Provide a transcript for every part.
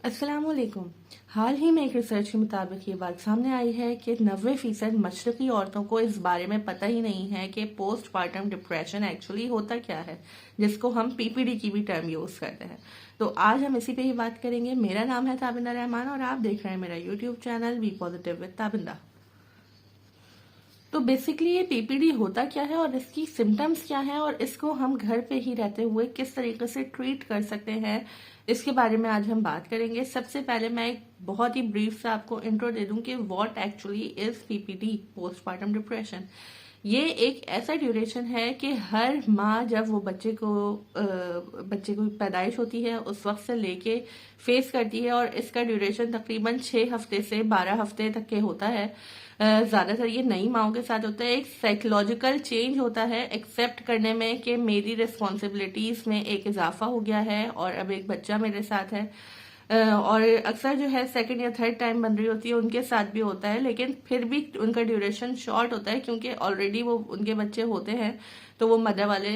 अस्सलामुअलैकुम। हाल ही में एक रिसर्च के मुताबिक ये बात सामने आई है कि 90% मशरकी औरतों को इस बारे में पता ही नहीं है कि पोस्ट पार्टम डिप्रेशन एक्चुअली होता क्या है, जिसको हम पीपीडी की भी टर्म यूज करते हैं। तो आज हम इसी पे ही बात करेंगे। मेरा नाम है ताबिंदा रहमान और आप देख रहे हैं मेरा YouTube channel be positive with Tabinda. तो बेसिकली ये पीपीडी होता क्या है और इसकी सिम्टम्स क्या है और इसको हम घर पे ही रहते हुए किस तरीके से ट्रीट कर सकते हैं, इसके बारे में आज हम बात करेंगे। सबसे पहले मैं एक बहुत ही ब्रीफ सा आपको इंट्रो दे दूं कि what actually is PPD, postpartum depression. ये एक ऐसा ड्यूरेशन है कि हर माँ जब वो बच्चे को पैदाइश होती है उस वक्त से लेके फेस करती है, और इसका ड्यूरेशन तकरीबन 6 हफ्ते से 12 हफ्ते तक के होता है। ज्यादातर ये नई माओं के साथ होता है। एक साइकोलॉजिकल चेंज होता है एक्सेप्ट करने में कि मेरी रिस्पॉन्सिबिलिटीज में एक इजाफा हो गया है और अब एक बच्चा मेरे साथ है। और अक्सर जो है सेकंड या थर्ड टाइम बन रही होती है उनके साथ भी होता है, लेकिन फिर भी उनका ड्यूरेशन शॉर्ट होता है क्योंकि ऑलरेडी वो उनके बच्चे होते हैं, तो वो मदर वाले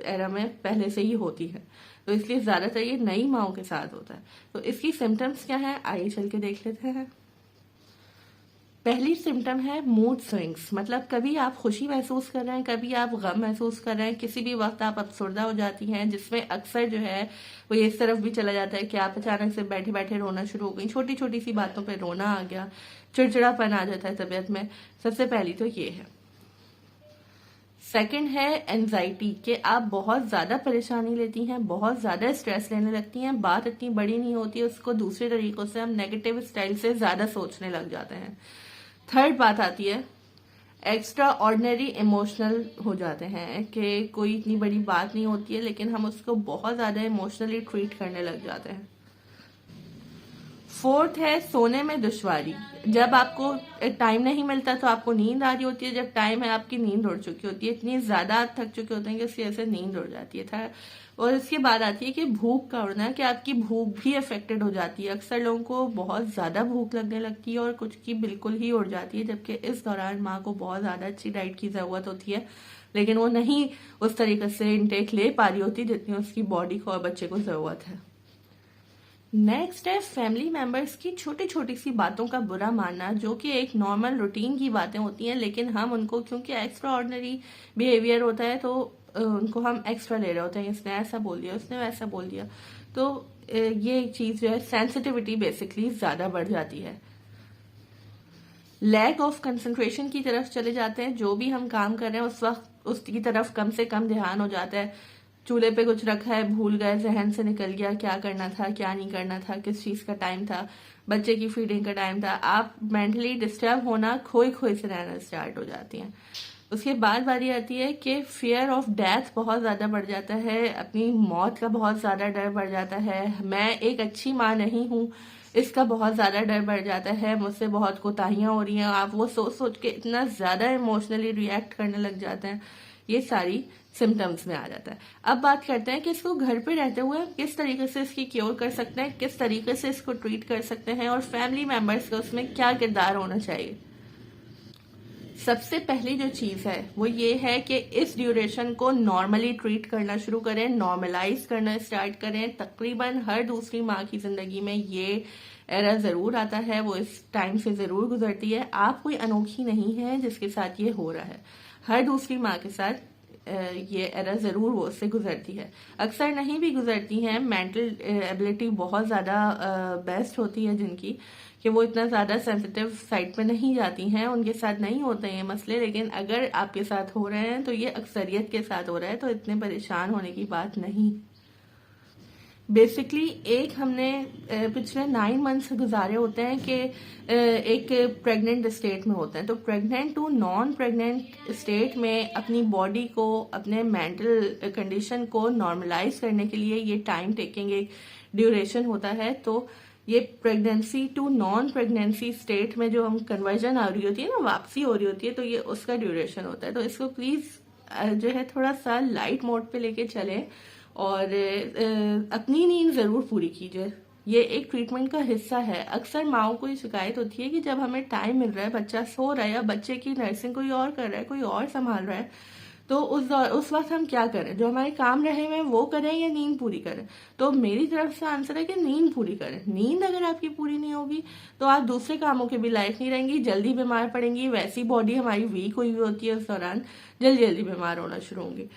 एरा में पहले से ही होती है, तो इसलिए ज्यादातर ये नई माओं के साथ होता है। तो इसकी सिम्टम्स क्या है आइए चल के देख लेते हैं। पहली सिम्टम है मूड स्विंग्स, मतलब कभी आप खुशी महसूस कर रहे हैं, कभी आप गम महसूस कर रहे हैं, किसी भी वक्त आप अफसरदा हो जाती हैं, जिसमें अक्सर जो है वो इस तरफ भी चला जाता है कि आप अचानक से बैठे बैठे रोना शुरू हो गई, छोटी छोटी सी बातों पे रोना आ गया, चिड़चिड़ापन आ जाता है तबीयत में। सबसे पहली तो ये है। सेकंड है एंजाइटी, कि आप बहुत ज्यादा परेशानी लेती हैं, बहुत ज्यादा स्ट्रेस लेने लगती हैं, बात इतनी बड़ी नहीं होती, उसको दूसरे तरीकों से हम नेगेटिव स्टाइल से ज्यादा सोचने लग जाते हैं। थर्ड बात आती है एक्स्ट्रा ऑर्डिनरी इमोशनल हो जाते हैं, कि कोई इतनी बड़ी बात नहीं होती है लेकिन हम उसको बहुत ज्यादा इमोशनली ट्रीट करने लग जाते हैं। फोर्थ है सोने में दुश्वारी, जब आपको टाइम नहीं मिलता तो आपको नींद आ रही होती है, जब टाइम है आपकी नींद उड़ चुकी होती है, इतनी ज्यादा आप थक चुके होते हैं कि उसकी वजह से नींद उड़ जाती है था। और इसके बाद आती है कि भूख का उड़ना, कि आपकी भूख भी अफेक्टेड हो जाती है। अक्सर लोगों को बहुत ज्यादा भूख लगने लगती है और कुछ की बिल्कुल ही उड़ जाती है, जबकि इस दौरान माँ को बहुत ज्यादा अच्छी डाइट की जरूरत होती है, लेकिन वो नहीं उस तरीके से इनटेक ले पा रही होती जितनी उसकी बॉडी को और बच्चे को जरूरत है। नेक्स्ट है फैमिली मेंबर्स की छोटी छोटी सी बातों का बुरा मानना, जो कि एक नॉर्मल रूटीन की बातें होती हैं, लेकिन हम उनको क्योंकि एक्स्ट्रा ऑर्डिनरी बिहेवियर होता है तो उनको हम एक्स्ट्रा ले रहे होते हैं, इसने ऐसा बोल दिया उसने वैसा बोल दिया, तो ये एक चीज जो है सेंसिटिविटी बेसिकली ज्यादा बढ़ जाती है। लैक ऑफ कंसंट्रेशन की तरफ चले जाते हैं, जो भी हम काम कर रहे हैं उस वक्त उसकी तरफ कम से कम ध्यान हो जाता है। चूल्हे पे कुछ रखा है भूल गए, जहन से निकल गया क्या करना था क्या नहीं करना था, किस चीज का टाइम था, बच्चे की फीडिंग का टाइम था, आप मेंटली डिस्टर्ब होना, खोई खोई से रहना स्टार्ट हो जाती हैं। उसके बाद बारी आती है कि फियर ऑफ डेथ बहुत ज्यादा बढ़ जाता है, अपनी मौत का बहुत ज्यादा डर बढ़ जाता है, मैं एक अच्छी माँ नहीं हूँ इसका बहुत ज्यादा डर बढ़ जाता है, मुझसे बहुत कोताहियां हो रही हैं, आप वो सोच सोच के इतना ज्यादा इमोशनली रिएक्ट करने लग जाते हैं। ये सारी सिम्टम्स में आ जाता है। अब बात करते हैं कि इसको घर पे रहते हुए किस तरीके से इसकी क्योर कर सकते हैं, किस तरीके से इसको ट्रीट कर सकते हैं और फैमिली मेंबर्स का उसमें क्या किरदार होना चाहिए। सबसे पहली जो चीज है वो ये है कि इस ड्यूरेशन को नॉर्मली ट्रीट करना शुरू करें, नॉर्मलाइज करना स्टार्ट करें। तकरीबन हर दूसरी माँ की जिंदगी में ये एरा जरूर आता है, वो इस टाइम से जरूर गुजरती है। आप कोई अनोखी नहीं है जिसके साथ ये हो रहा है, हर दूसरी माँ के साथ ये एरा जरूर वो उससे गुजरती है। अक्सर नहीं भी गुजरती हैं, मेंटल एबिलिटी बहुत ज्यादा बेस्ट होती है जिनकी, कि वो इतना ज्यादा सेंसिटिव साइड पे नहीं जाती हैं, उनके साथ नहीं होते हैं ये मसले। लेकिन अगर आपके साथ हो रहे हैं तो ये अक्सरियत के साथ हो रहा है, तो इतने परेशान होने की बात नहीं। बेसिकली एक हमने पिछले 9 मंथ्स गुजारे होते हैं कि एक प्रेग्नेंट स्टेट में होते हैं, तो pregnant to non pregnant state में अपनी बॉडी को, अपने मेंटल कंडीशन को नॉर्मलाइज करने के लिए ये टाइम टेकिंग एक ड्यूरेशन होता है। तो ये pregnancy to non pregnancy state में जो हम कन्वर्जन आ रही होती है ना, वापसी हो रही होती है, तो ये उसका ड्यूरेशन होता है। तो इसको प्लीज जो है थोड़ा सा लाइट मोड पे लेके चले और अपनी नींद जरूर पूरी कीजिए, ये एक ट्रीटमेंट का हिस्सा है। अक्सर माओं को ये शिकायत होती है कि जब हमें टाइम मिल रहा है, बच्चा सो रहा है या बच्चे की नर्सिंग कोई और कर रहा है, कोई और संभाल रहा है, तो उस वक्त हम क्या करें, जो हमारे काम रहे हुए वो करें या नींद पूरी करें? तो मेरी तरफ से आंसर है कि नींद पूरी करें। नींद अगर आपकी पूरी नहीं होगी तो आप दूसरे कामों के भी लायक नहीं रहेंगी, जल्दी बीमार पड़ेंगी। वैसी बॉडी हमारी वीक हुई हुई होती है, उस दौरान जल्दी जल्दी बीमार होना शुरू होंगे।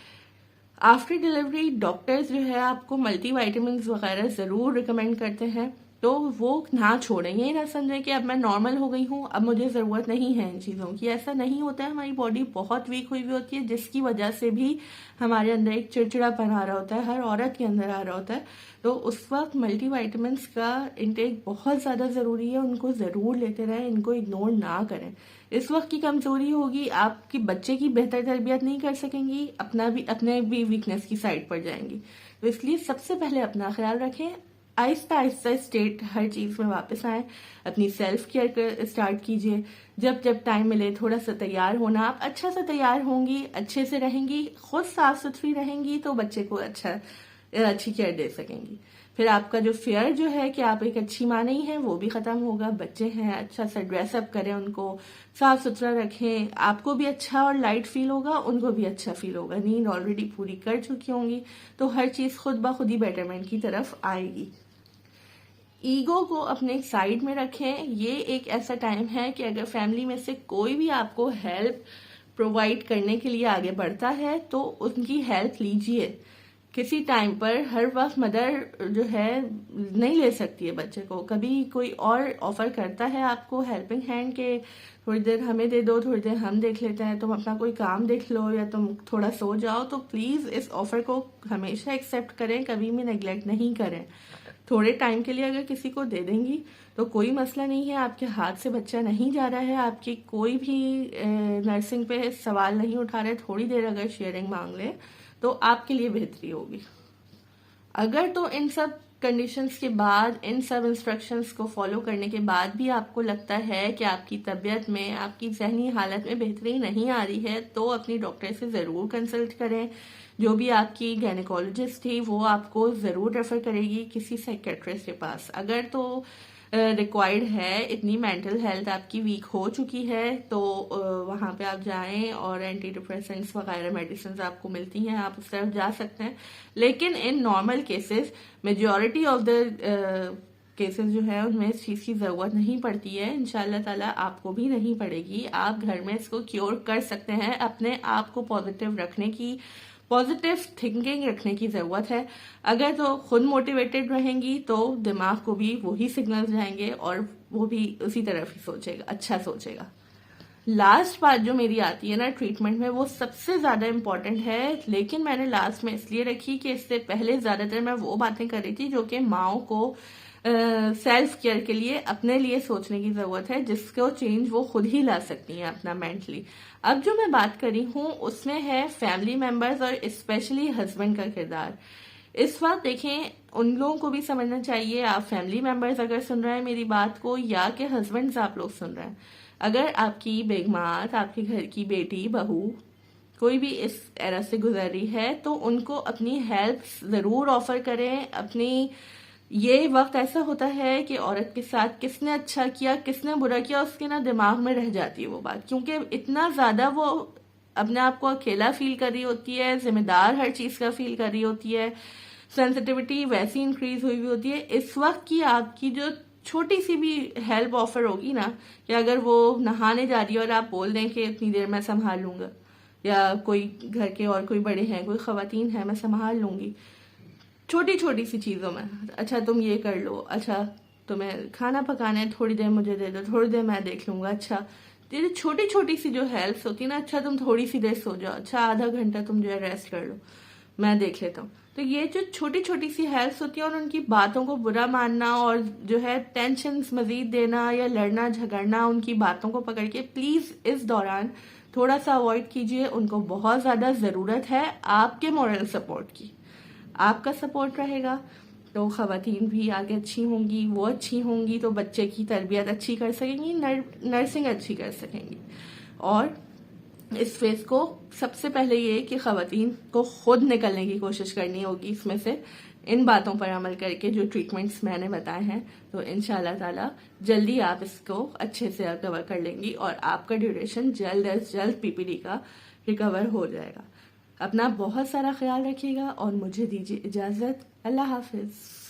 आफ्टर डिलीवरी डॉक्टर्स जो है आपको मल्टीविटामिन वगैरह ज़रूर रिकमेंड करते हैं, तो वो ना छोड़ें। ये ना समझें कि अब मैं नॉर्मल हो गई हूँ, अब मुझे ज़रूरत नहीं है इन चीज़ों की। ऐसा नहीं होता है, हमारी बॉडी बहुत वीक हुई हुई होती है, जिसकी वजह से भी हमारे अंदर एक चिड़चिड़ापन आ रहा होता है, हर औरत के अंदर आ रहा होता है। तो उस वक्त मल्टीविटामिन का इंटेक बहुत ज़्यादा ज़रूरी है, उनको ज़रूर लेते रहें, इनको इग्नोर ना करें। इस वक्त की कमजोरी होगी, आपकी बच्चे की बेहतर तरबियत नहीं कर सकेंगी, अपने भी वीकनेस की साइड पर जाएंगी। तो इसलिए सबसे पहले अपना ख्याल रखें, आहिस्ता आहिस्ता स्टेट हर चीज में वापस आए, अपनी सेल्फ केयर स्टार्ट कीजिए। जब जब टाइम मिले थोड़ा सा तैयार होना, आप अच्छा सा तैयार होंगी, अच्छे से रहेंगी, खुद साफ सुथरी रहेंगी तो बच्चे को अच्छी केयर दे सकेंगी। फिर आपका जो फियर जो है कि आप एक अच्छी माँ नहीं है, वो भी खत्म होगा। बच्चे हैं, अच्छा सा ड्रेसअप करें, उनको साफ सुथरा रखें, आपको भी अच्छा और लाइट फील होगा, उनको भी अच्छा फील होगा। नींद ऑलरेडी पूरी कर चुकी होंगी तो हर चीज खुद ब खुद ही बेटरमेंट की तरफ आएगी। ईगो को अपने साइड में रखें। ये एक ऐसा टाइम है कि अगर फैमिली में से कोई भी आपको हेल्प प्रोवाइड करने के लिए आगे बढ़ता है तो उनकी हेल्प लीजिए। किसी टाइम पर हर वक्त मदर जो है नहीं ले सकती है बच्चे को, कभी कोई और ऑफर करता है आपको हेल्पिंग हैंड के थोड़ी देर हमें दे दो, थोड़ी देर हम देख लेते हैं, तुम अपना कोई काम देख लो या तुम थोड़ा सो जाओ, तो प्लीज इस ऑफर को हमेशा एक्सेप्ट करें, कभी भी नेग्लेक्ट नहीं करें। थोड़े टाइम के लिए अगर किसी को दे देंगी तो कोई मसला नहीं है, आपके हाथ से बच्चा नहीं जा रहा है, आपकी कोई भी नर्सिंग पे सवाल नहीं उठा रहे। थोड़ी देर अगर शेयरिंग मांग ले तो आपके लिए बेहतरी होगी। अगर तो इन सब कंडीशंस के बाद, इन सब इंस्ट्रक्शंस को फॉलो करने के बाद भी आपको लगता है कि आपकी तबीयत में, आपकी जहनी हालत में बेहतरी नहीं आ रही है, तो अपनी डॉक्टर से ज़रूर कंसल्ट करें। जो भी आपकी गायनेकोलॉजिस्ट थी वो आपको ज़रूर रेफर करेगी किसी साइकेट्रिस्ट के पास। अगर तो रिक्वायर्ड है, इतनी मेंटल हेल्थ आपकी वीक हो चुकी है, तो वहाँ पे आप जाएं और एंटी डिप्रेसेंट्स वगैरह मेडिसिन आपको मिलती हैं, आप उस तरफ जा सकते हैं। लेकिन in normal cases, majority of the cases जो है उनमें इस चीज़ की ज़रूरत नहीं पड़ती है। इंशाल्लाह ताला आपको भी नहीं पड़ेगी, आप घर में इसको क्योर कर सकते हैं। अपने आप को पॉजिटिव रखने की, पॉजिटिव थिंकिंग रखने की जरूरत है। अगर तो खुद मोटिवेटेड रहेंगी तो दिमाग को भी वही सिग्नल जाएंगे और वो भी उसी तरफ ही सोचेगा, अच्छा सोचेगा। लास्ट बात जो मेरी आती है ना ट्रीटमेंट में, वो सबसे ज्यादा इम्पोर्टेंट है, लेकिन मैंने लास्ट में इसलिए रखी कि इससे पहले ज्यादातर मैं वो बातें कर रही थी जो कि माओ को सेल्फ केयर के लिए, अपने लिए सोचने की जरूरत है, जिसको चेंज वो खुद ही ला सकती हैं अपना मेंटली। अब जो मैं बात करी हूँ उसमें है फैमिली मेंबर्स और स्पेशली हस्बैंड का किरदार। इस वक्त देखें, उन लोगों को भी समझना चाहिए, आप फैमिली मेंबर्स अगर सुन रहे हैं मेरी बात को, या कि हस्बैंड्स आप लोग सुन रहे हैं, अगर आपकी बेगमात, आपके घर की बेटी, बहू कोई भी इस एरा से गुजर रही है तो उनको अपनी हेल्प जरूर ऑफर करें। अपनी, ये वक्त ऐसा होता है कि औरत के साथ किसने अच्छा किया किसने बुरा किया उसके ना दिमाग में रह जाती है वो बात, क्योंकि इतना ज्यादा वो अपने आप को अकेला फील कर रही होती है, जिम्मेदार हर चीज का फील कर रही होती है, सेंसिटिविटी वैसी इंक्रीज हुई होती है। इस वक्त की आपकी जो छोटी सी भी हेल्प ऑफर होगी ना, कि अगर वो नहाने जा रही है और आप बोल दें कि इतनी देर मैं संभाल लूंगा, या कोई घर के और कोई बड़े हैं, कोई खवातीन है, मैं संभाल लूंगी, छोटी छोटी सी चीजों में, अच्छा तुम ये कर लो, अच्छा तुम्हें खाना पकाना है, थोड़ी देर मुझे दे दो, थोड़ी देर मैं देख लूंगा, अच्छा ये छोटी छोटी सी जो हेल्प होती है ना, अच्छा तुम थोड़ी सी देर सो जाओ, अच्छा आधा घंटा तुम जो है रेस्ट कर लो, मैं देख लेता हूँ। तो ये जो छोटी छोटी सी हेल्प होती है और उनकी बातों को बुरा मानना और जो है टेंशन मजीद देना या लड़ना झगड़ना उनकी बातों को पकड़ के, प्लीज इस दौरान थोड़ा सा अवॉइड कीजिए। उनको बहुत ज्यादा जरूरत है आपके मॉरल सपोर्ट की। आपका सपोर्ट रहेगा तो खवातीन भी आगे अच्छी होंगी, वो अच्छी होंगी तो बच्चे की तरबियत अच्छी कर सकेंगी, नर्सिंग अच्छी कर सकेंगी। और इस फेज को सबसे पहले ये कि खवातीन को खुद निकलने की कोशिश करनी होगी इसमें से, इन बातों पर अमल करके जो ट्रीटमेंट्स मैंने बताए हैं, तो इंशाल्लाह ताला जल्दी आप इसको अच्छे से कवर कर लेंगी और आपका ड्यूरेशन जल्द अज जल्द पीपीडी का रिकवर हो जाएगा। अपना बहुत सारा ख्याल रखिएगा और मुझे दीजिए इजाज़त। अल्लाह हाफिज़।